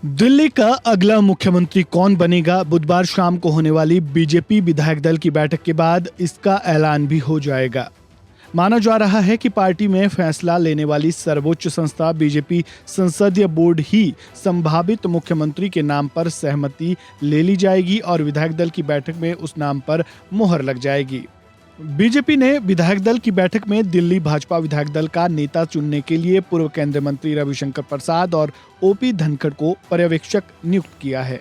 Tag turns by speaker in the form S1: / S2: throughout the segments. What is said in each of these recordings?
S1: दिल्ली का अगला मुख्यमंत्री कौन बनेगा? बुधवार शाम को होने वाली बीजेपी विधायक दल की बैठक के बाद इसका ऐलान भी हो जाएगा। माना जा रहा है कि पार्टी में फैसला लेने वाली सर्वोच्च संस्था बीजेपी संसदीय बोर्ड ही संभावित मुख्यमंत्री के नाम पर सहमति ले ली जाएगी और विधायक दल की बैठक में उस नाम पर मुहर लग जाएगी। बीजेपी ने विधायक दल की बैठक में दिल्ली भाजपा विधायक दल का नेता चुनने के लिए पूर्व केंद्रीय मंत्री रविशंकर प्रसाद और ओपी धनखड़ को पर्यवेक्षक नियुक्त किया है।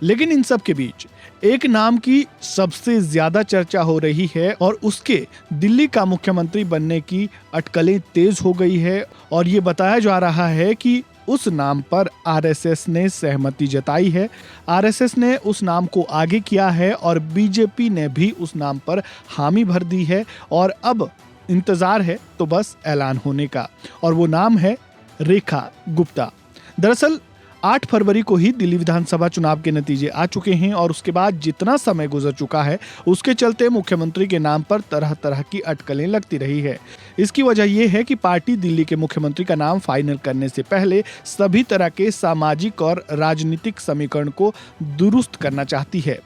S1: लेकिन इन सब के बीच एक नाम की सबसे ज्यादा चर्चा हो रही है और उसके दिल्ली का मुख्यमंत्री बनने की अटकलें तेज हो गई है और ये बताया जा रहा है कि उस नाम पर आरएसएस ने सहमति जताई है। आरएसएस ने उस नाम को आगे किया है और बीजेपी ने भी उस नाम पर हामी भर दी है और अब इंतजार है तो बस ऐलान होने का, और वो नाम है रेखा गुप्ता। दरअसल 8 फरवरी को ही दिल्ली विधानसभा चुनाव के नतीजे आ चुके हैं और उसके बाद जितना समय गुजर चुका है उसके चलते मुख्यमंत्री के नाम पर तरह तरह की अटकलें लगती रही है। इसकी वजह यह है कि पार्टी दिल्ली के मुख्यमंत्री का नाम फाइनल करने से पहले सभी तरह के सामाजिक और राजनीतिक समीकरण को दुरुस्त करना चाहती है।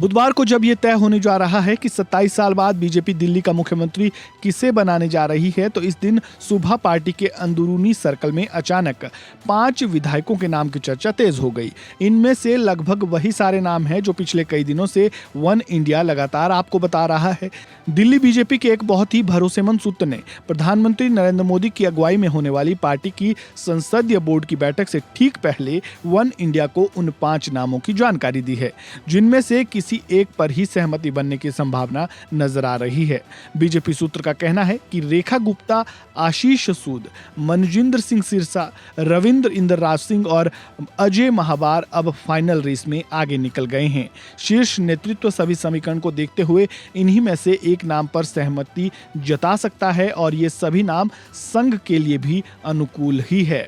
S1: बुधवार को जब यह तय होने जा रहा है कि 27 साल बाद बीजेपी दिल्ली का मुख्यमंत्री किसे बनाने जा रही है, तो इस दिन सुबह पार्टी के अंदरूनी सर्कल में अचानक 5 विधायकों के नाम की चर्चा तेज हो गई। इनमें से लगभग वही सारे नाम हैं जो पिछले कई दिनों से वन इंडिया लगातार आपको बता रहा है। दिल्ली बीजेपी के एक बहुत ही भरोसेमंद सूत्र ने प्रधानमंत्री नरेंद्र मोदी की अगुवाई में होने वाली पार्टी की संसदीय बोर्ड की बैठक से ठीक पहले वन इंडिया को उन 5 नामों की जानकारी दी है, जिनमें से किसी एक पर ही सहमति बनने की संभावना नजर आ रही है। बीजेपी सूत्र का कहना है कि रेखा गुप्ता, आशीष सूद, मनजिंदर सिंह सिरसा, रविंद्र इंदरराज सिंह और अजय महावर अब फाइनल रेस में आगे निकल गए हैं। शीर्ष नेतृत्व सभी समीकरण को देखते हुए इन्हीं में से एक नाम पर सहमति जता सकता है और ये सभी नाम संघ के लिए भी अनुकूल ही है।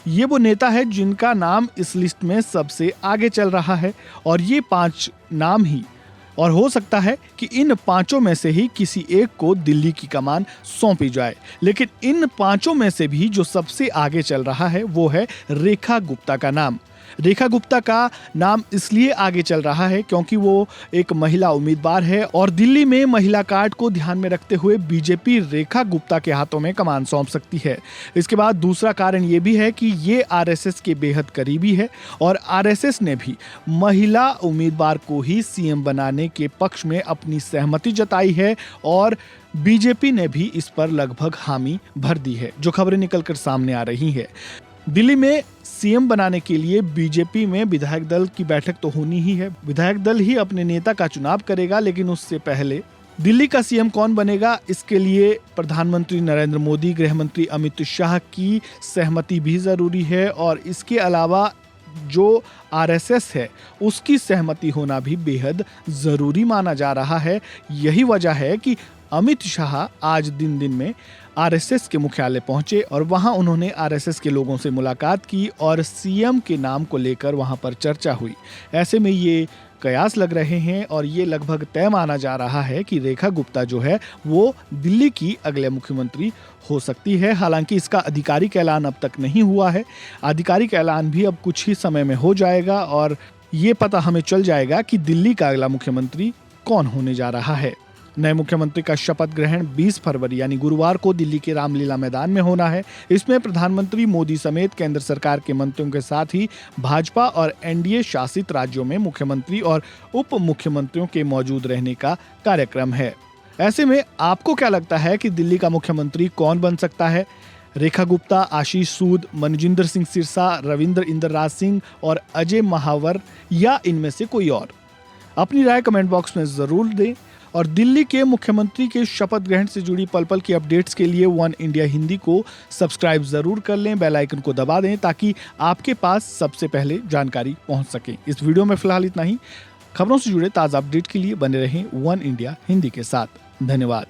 S1: ये वो नेता है जिनका नाम इस लिस्ट में सबसे आगे चल रहा है और ये 5 नाम ही, और हो सकता है कि इन 5 में से ही किसी एक को दिल्ली की कमान सौंपी जाए। लेकिन इन 5 में से भी जो सबसे आगे चल रहा है वो है रेखा गुप्ता का नाम। रेखा गुप्ता का नाम इसलिए आगे चल रहा है क्योंकि वो एक महिला उम्मीदवार है और दिल्ली में महिला कार्ड को ध्यान में रखते हुए बीजेपी रेखा गुप्ता के हाथों में कमान सौंप सकती है। इसके बाद दूसरा कारण ये भी है कि ये आरएसएस के बेहद करीबी है और आरएसएस ने भी महिला उम्मीदवार को ही सीएम बनाने के पक्ष में अपनी सहमति जताई है और बीजेपी ने भी इस पर लगभग हामी भर दी है, जो खबरें निकलकर सामने आ रही है। दिल्ली में सीएम बनाने के लिए बीजेपी में विधायक दल की बैठक तो होनी ही है। विधायक दल ही अपने नेता का चुनाव करेगा, लेकिन उससे पहले दिल्ली का सीएम कौन बनेगा इसके लिए प्रधानमंत्री नरेंद्र मोदी, गृह मंत्री अमित शाह की सहमति भी जरूरी है और इसके अलावा जो आरएसएस है उसकी सहमति होना भी बेहद जरूरी माना जा रहा है। यही वजह है कि अमित शाह आज दिन में आरएसएस के मुख्यालय पहुंचे और वहां उन्होंने आरएसएस के लोगों से मुलाकात की और सीएम के नाम को लेकर वहां पर चर्चा हुई। ऐसे में ये कयास लग रहे हैं और ये लगभग तय माना जा रहा है कि रेखा गुप्ता जो है वो दिल्ली की अगले मुख्यमंत्री हो सकती है। हालांकि इसका आधिकारिक ऐलान अब तक नहीं हुआ है। आधिकारिक ऐलान भी अब कुछ ही समय में हो जाएगा और ये पता हमें चल जाएगा कि दिल्ली का अगला मुख्यमंत्री कौन होने जा रहा है। नए मुख्यमंत्री का शपथ ग्रहण 20 फरवरी यानी गुरुवार को दिल्ली के रामलीला मैदान में होना है। इसमें प्रधानमंत्री मोदी समेत केंद्र सरकार के मंत्रियों के साथ ही भाजपा और एनडीए शासित राज्यों में मुख्यमंत्री और उप मुख्यमंत्रियों के मौजूद रहने का कार्यक्रम है। ऐसे में आपको क्या लगता है कि दिल्ली का मुख्यमंत्री कौन बन सकता है? रेखा गुप्ता, आशीष सूद, मनजिंदर सिंह सिरसा, रविंद्र इंदरराज सिंह और अजय महावर, या इनमें से कोई और? अपनी राय कमेंट बॉक्स में जरूर दें और दिल्ली के मुख्यमंत्री के शपथ ग्रहण से जुड़ी पल पल की अपडेट्स के लिए वन इंडिया हिंदी को सब्सक्राइब जरूर कर लें, बेल आइकन को दबा दें ताकि आपके पास सबसे पहले जानकारी पहुंच सके। इस वीडियो में फिलहाल इतना ही। खबरों से जुड़े ताज़ा अपडेट के लिए बने रहें वन इंडिया हिंदी के साथ। धन्यवाद।